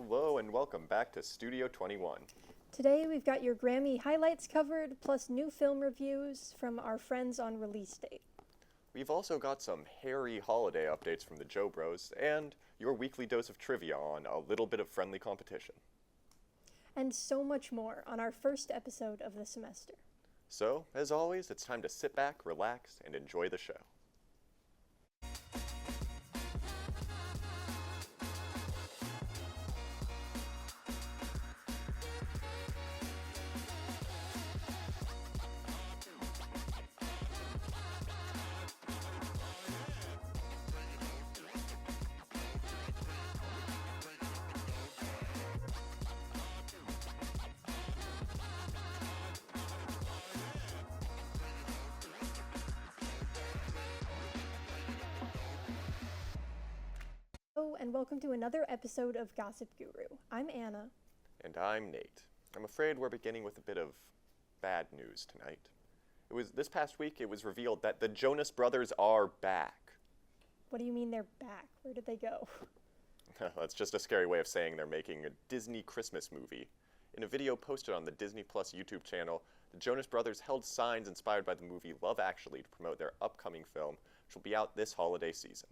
Hello and welcome back to Studio 21. Today we've got your Grammy highlights covered, plus new film reviews from our friends on release date. We've also got some hairy holiday updates from the Joe Bros and your weekly dose of trivia on a little bit of friendly competition. And so much more on our first episode of the semester. So, as always, it's time to sit back, relax, and enjoy the show. Hello and welcome to another episode of Gossip Guru. I'm Anna. And I'm Nate. I'm afraid we're beginning with a bit of bad news tonight. This past week it was revealed that the Jonas Brothers are back. What do you mean they're back? Where did they go? That's just a scary way of saying they're making a Disney Christmas movie. In a video posted on the Disney Plus YouTube channel, the Jonas Brothers held signs inspired by the movie Love Actually to promote their upcoming film, which will be out this holiday season.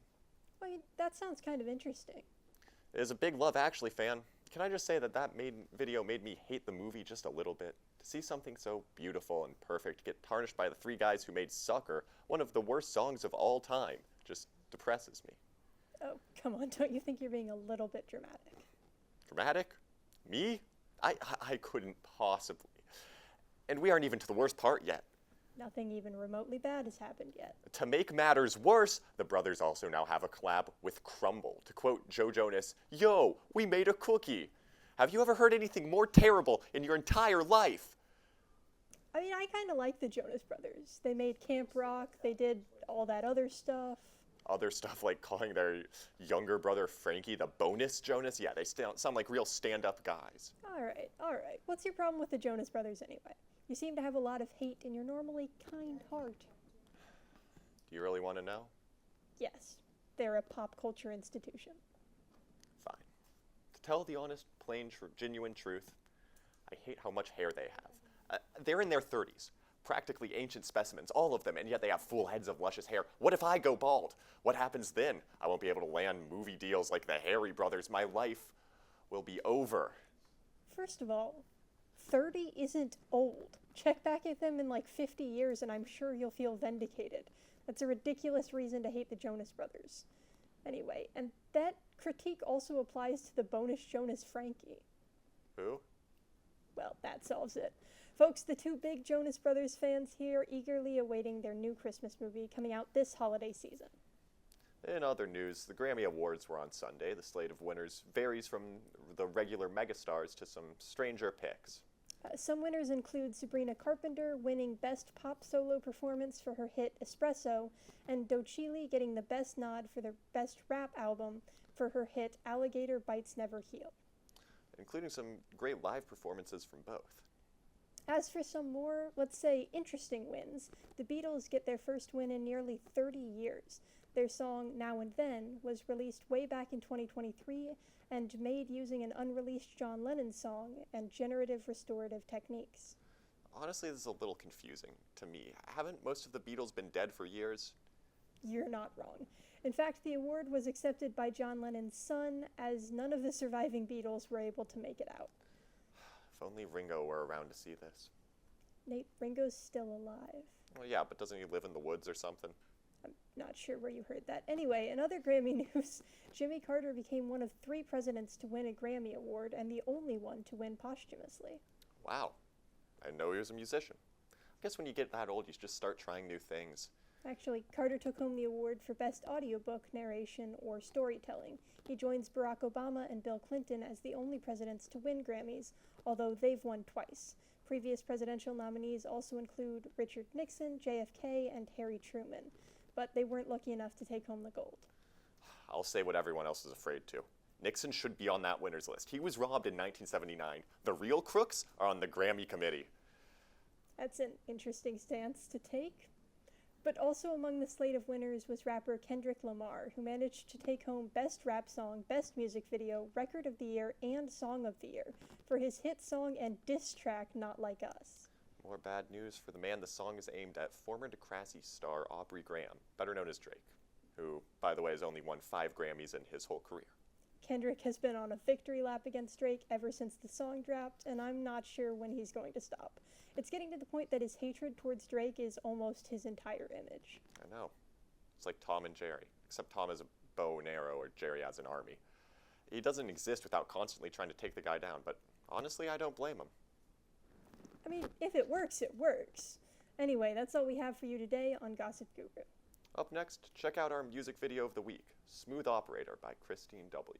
Well, that sounds kind of interesting. As a big Love Actually fan, can I just say that video made me hate the movie just a little bit? To see something so beautiful and perfect get tarnished by the three guys who made Sucker, one of the worst songs of all time, just depresses me. Oh, come on, don't you think you're being a little bit dramatic? Dramatic? Me? I couldn't possibly. And we aren't even to the worst part yet. Nothing even remotely bad has happened yet. To make matters worse, the brothers also now have a collab with Crumble. To quote Joe Jonas, "Yo, we made a cookie." Have you ever heard anything more terrible in your entire life? I mean, I kind of like the Jonas Brothers. They made Camp Rock, they did all that other stuff. Other stuff like calling their younger brother Frankie the bonus Jonas? Yeah, they sound like real stand-up guys. All right. What's your problem with the Jonas Brothers anyway? You seem to have a lot of hate in your normally kind heart. Do you really want to know? Yes, they're a pop culture institution. Fine. To tell the honest, plain, genuine truth, I hate how much hair they have. They're in their 30s, practically ancient specimens, all of them, and yet they have full heads of luscious hair. What if I go bald? What happens then? I won't be able to land movie deals like the Harry brothers. My life will be over. First of all, 30 isn't old. Check back at them in like 50 years and I'm sure you'll feel vindicated. That's a ridiculous reason to hate the Jonas Brothers. Anyway, and that critique also applies to the bonus Jonas Frankie. Who? Well, that solves it. Folks, the two big Jonas Brothers fans here eagerly awaiting their new Christmas movie coming out this holiday season. In other news, the Grammy Awards were on Sunday. The slate of winners varies from the regular megastars to some stranger picks. Some winners include Sabrina Carpenter winning Best Pop Solo Performance for her hit Espresso, and Doechii getting the Best Nod for their Best Rap Album for her hit Alligator Bites Never Heal. Including some great live performances from both. As for some more, let's say, interesting wins, the Beatles get their first win in nearly 30 years. Their song Now and Then was released way back in 2023 and made using an unreleased John Lennon song and generative restorative techniques. Honestly, this is a little confusing to me. Haven't most of the Beatles been dead for years? You're not wrong. In fact, the award was accepted by John Lennon's son, as none of the surviving Beatles were able to make it out. If only Ringo were around to see this. Nate, Ringo's still alive. Well, yeah, but doesn't he live in the woods or something? I'm not sure where you heard that. Anyway, in other Grammy news, Jimmy Carter became one of 3 presidents to win a Grammy Award and the only one to win posthumously. Wow. I didn't know he was a musician. I guess when you get that old, you just start trying new things. Actually, Carter took home the award for Best Audiobook Narration or Storytelling. He joins Barack Obama and Bill Clinton as the only presidents to win Grammys, although they've won twice. Previous presidential nominees also include Richard Nixon, JFK, and Harry Truman, but they weren't lucky enough to take home the gold. I'll say what everyone else is afraid to. Nixon should be on that winner's list. He was robbed in 1979. The real crooks are on the Grammy committee. That's an interesting stance to take. But also among the slate of winners was rapper Kendrick Lamar, who managed to take home Best Rap Song, Best Music Video, Record of the Year, and Song of the Year for his hit song and diss track Not Like Us. More bad news for the man the song is aimed at, former Degrassi star Aubrey Graham, better known as Drake, who, by the way, has only won 5 Grammys in his whole career. Kendrick has been on a victory lap against Drake ever since the song dropped, and I'm not sure when he's going to stop. It's getting to the point that his hatred towards Drake is almost his entire image. I know. It's like Tom and Jerry, except Tom has a bow and arrow, or Jerry has an army. He doesn't exist without constantly trying to take the guy down, but honestly, I don't blame him. I mean, if it works, it works. Anyway, that's all we have for you today on Gossip Guru. Up next, check out our music video of the week, Smooth Operator by Christine W.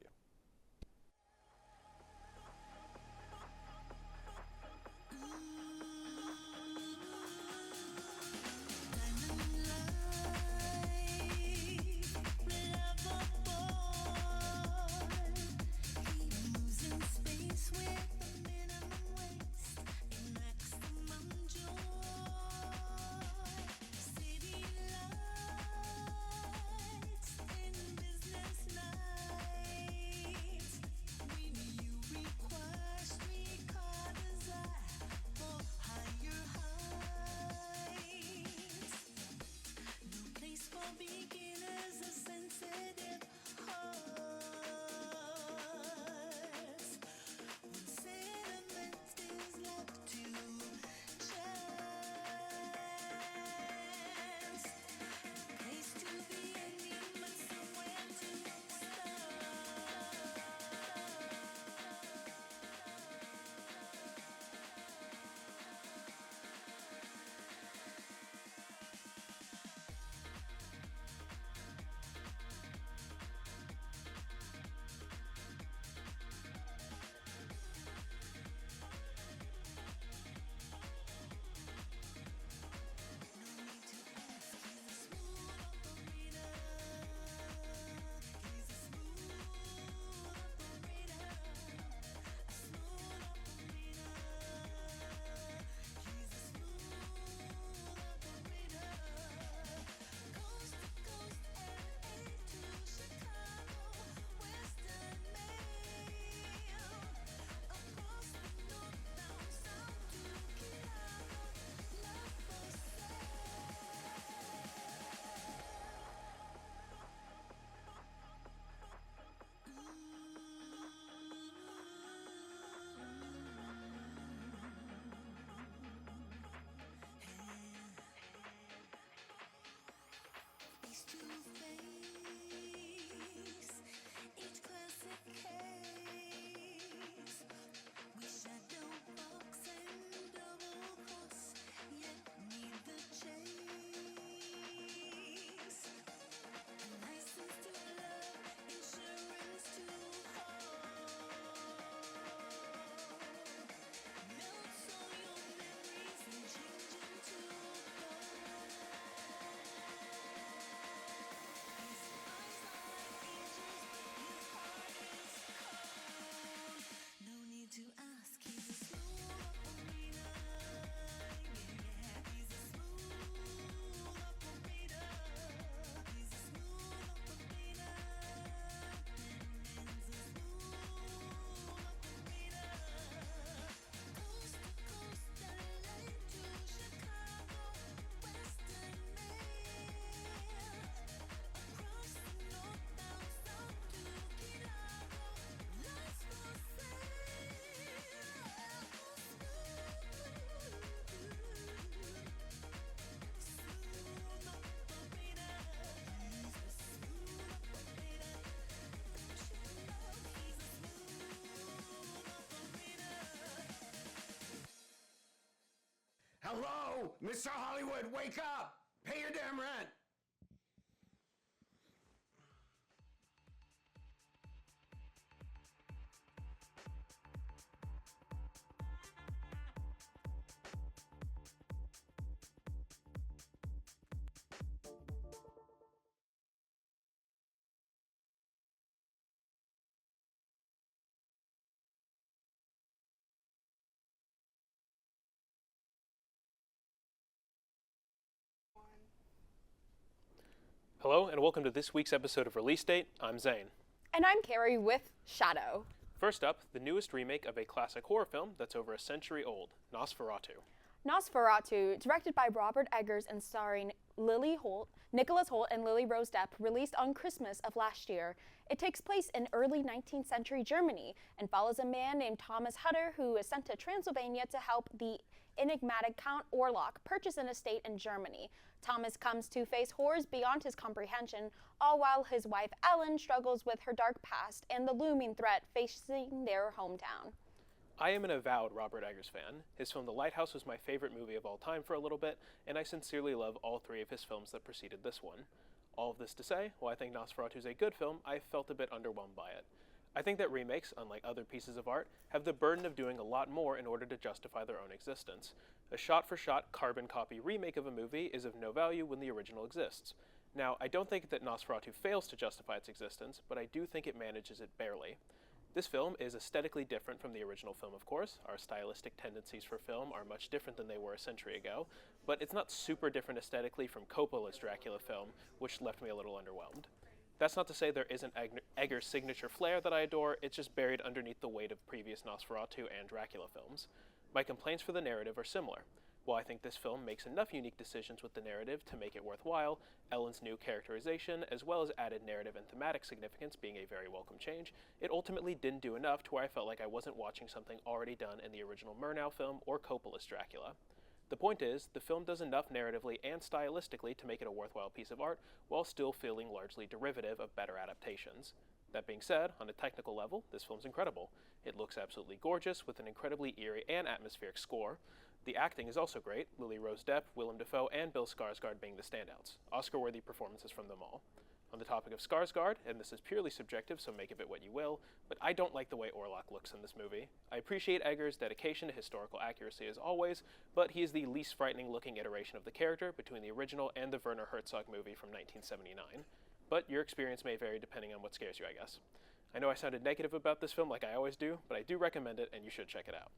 Hello, Mr. Hollywood, wake up! Pay your damn rent! Hello, and welcome to this week's episode of Release Date. I'm Zane. And I'm Carrie with Shadow. First up, the newest remake of a classic horror film that's over a century old, Nosferatu. Nosferatu, directed by Robert Eggers and starring Nicholas Hoult, and Lily Rose Depp, released on Christmas of last year. It takes place in early 19th century Germany and follows a man named Thomas Hutter who is sent to Transylvania to help the enigmatic Count Orlok purchase an estate in Germany. Thomas comes to face horrors beyond his comprehension, all while his wife Ellen struggles with her dark past and the looming threat facing their hometown. I am an avowed Robert Eggers fan. His film The Lighthouse was my favorite movie of all time for a little bit, and I sincerely love all three of his films that preceded this one. All of this to say, while I think Nosferatu is a good film, I felt a bit underwhelmed by it. I think that remakes, unlike other pieces of art, have the burden of doing a lot more in order to justify their own existence. A shot-for-shot carbon copy remake of a movie is of no value when the original exists. Now, I don't think that Nosferatu fails to justify its existence, but I do think it manages it barely. This film is aesthetically different from the original film, of course. Our stylistic tendencies for film are much different than they were a century ago, but it's not super different aesthetically from Coppola's Dracula film, which left me a little underwhelmed. That's not to say there isn't Eggers' signature flair that I adore, it's just buried underneath the weight of previous Nosferatu and Dracula films. My complaints for the narrative are similar. While I think this film makes enough unique decisions with the narrative to make it worthwhile, Ellen's new characterization, as well as added narrative and thematic significance being a very welcome change, it ultimately didn't do enough to where I felt like I wasn't watching something already done in the original Murnau film or Coppola's Dracula. The point is, the film does enough narratively and stylistically to make it a worthwhile piece of art, while still feeling largely derivative of better adaptations. That being said, on a technical level, this film's incredible. It looks absolutely gorgeous, with an incredibly eerie and atmospheric score. The acting is also great, Lily Rose Depp, Willem Dafoe, and Bill Skarsgård being the standouts. Oscar-worthy performances from them all. On the topic of Skarsgård, and this is purely subjective, so make of it what you will, but I don't like the way Orlok looks in this movie. I appreciate Eggers' dedication to historical accuracy as always, but he is the least frightening-looking iteration of the character between the original and the Werner Herzog movie from 1979. But your experience may vary depending on what scares you, I guess. I know I sounded negative about this film like I always do, but I do recommend it, and you should check it out.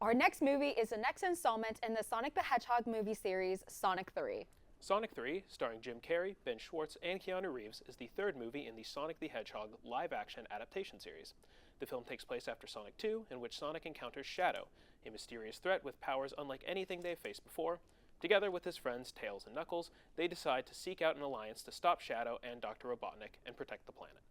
Our next movie is the next installment in the Sonic the Hedgehog movie series, Sonic 3. Sonic 3, starring Jim Carrey, Ben Schwartz, and Keanu Reeves, is the third movie in the Sonic the Hedgehog live-action adaptation series. The film takes place after Sonic 2, in which Sonic encounters Shadow, a mysterious threat with powers unlike anything they've faced before. Together with his friends Tails and Knuckles, they decide to seek out an alliance to stop Shadow and Dr. Robotnik and protect the planet.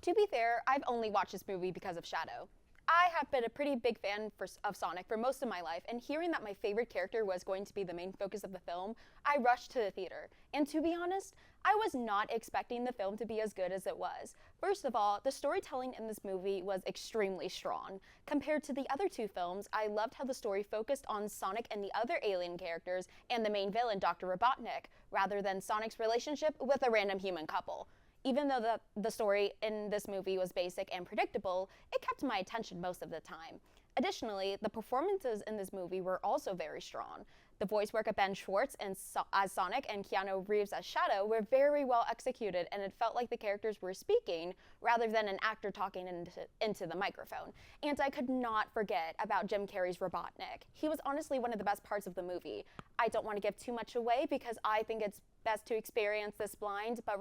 To be fair, I've only watched this movie because of Shadow. I have been a pretty big fan of Sonic for most of my life, and hearing that my favorite character was going to be the main focus of the film, I rushed to the theater. And to be honest, I was not expecting the film to be as good as it was. First of all, the storytelling in this movie was extremely strong. Compared to the other two films, I loved how the story focused on Sonic and the other alien characters and the main villain, Dr. Robotnik, rather than Sonic's relationship with a random human couple. Even though the story in this movie was basic and predictable, it kept my attention most of the time. Additionally, the performances in this movie were also very strong. The voice work of Ben Schwartz as Sonic and Keanu Reeves as Shadow were very well executed, and it felt like the characters were speaking rather than an actor talking into the microphone. And I could not forget about Jim Carrey's Robotnik. He was honestly one of the best parts of the movie. I don't want to give too much away because I think it's best to experience this blind, but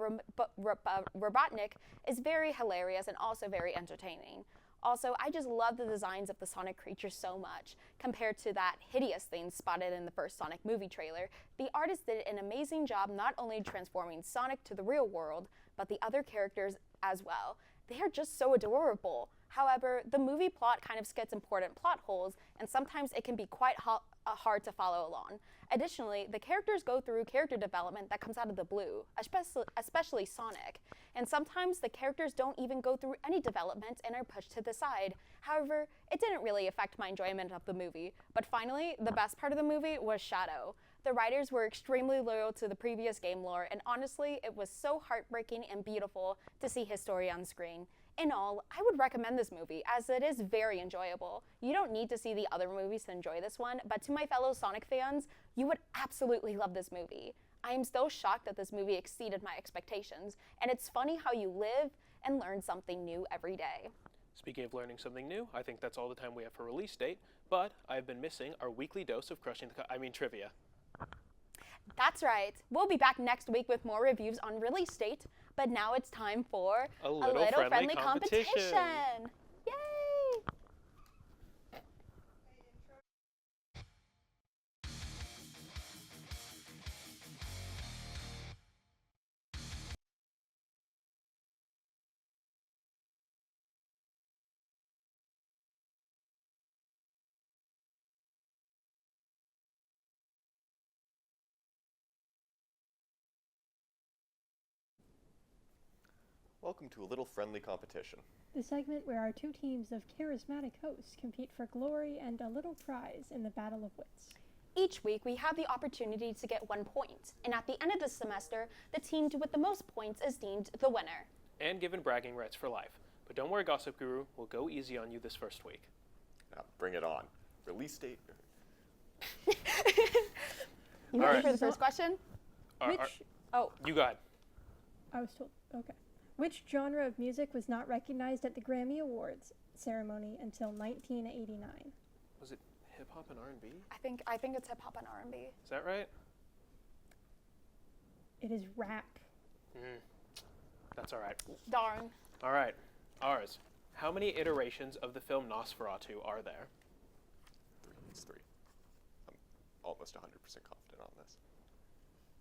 Robotnik is very hilarious and also very entertaining. Also, I just love the designs of the Sonic creatures so much. Compared to that hideous thing spotted in the first Sonic movie trailer, the artist did an amazing job not only transforming Sonic to the real world, but the other characters as well. They are just so adorable. However, the movie plot kind of skips important plot holes, and sometimes it can be quite hard to follow along. Additionally, the characters go through character development that comes out of the blue, especially Sonic. And sometimes the characters don't even go through any development and are pushed to the side. However, it didn't really affect my enjoyment of the movie. But finally, the best part of the movie was Shadow. The writers were extremely loyal to the previous game lore, and honestly, it was so heartbreaking and beautiful to see his story on screen. In all, I would recommend this movie, as it is very enjoyable. You don't need to see the other movies to enjoy this one, but to my fellow Sonic fans, you would absolutely love this movie. I am still shocked that this movie exceeded my expectations, and it's funny how you live and learn something new every day. Speaking of learning something new, I think that's all the time we have for release date, but I've been missing our weekly dose of trivia. That's right. We'll be back next week with more reviews on release date, but now it's time for A little friendly competition. Yay! Welcome to a little friendly competition. The segment where our two teams of charismatic hosts compete for glory and a little prize in the Battle of Wits. Each week, we have the opportunity to get 1 point, and at the end of the semester, the team with the most points is deemed the winner. And given bragging rights for life. But don't worry, Gossip Guru, we'll go easy on you this first week. Now, bring it on. Release date. You ready Alright. for the first question? Oh, You got it. I was told. Okay. Which genre of music was not recognized at the Grammy Awards ceremony until 1989? Was it hip-hop and R&B? I think it's hip hop and R&B. Is that right? It is rap. That's all right. Darn. All right. Ours. How many iterations of the film Nosferatu are there? 3. It's 3. I'm almost 100% confident on this.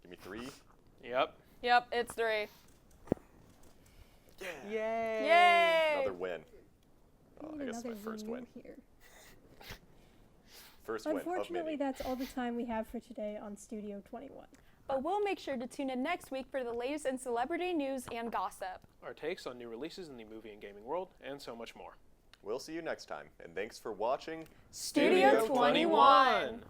Give me 3. Yep. Yep, it's 3. Yeah. Yay! Yay! Another win. Oh, Need I guess it's my another first win. here. First win of Unfortunately, many. that's all the time we have for today on Studio 21. But we'll make sure to tune in next week for the latest in celebrity news and gossip. Our takes on new releases in the movie and gaming world, and so much more. We'll see you next time, and thanks for watching Studio 21.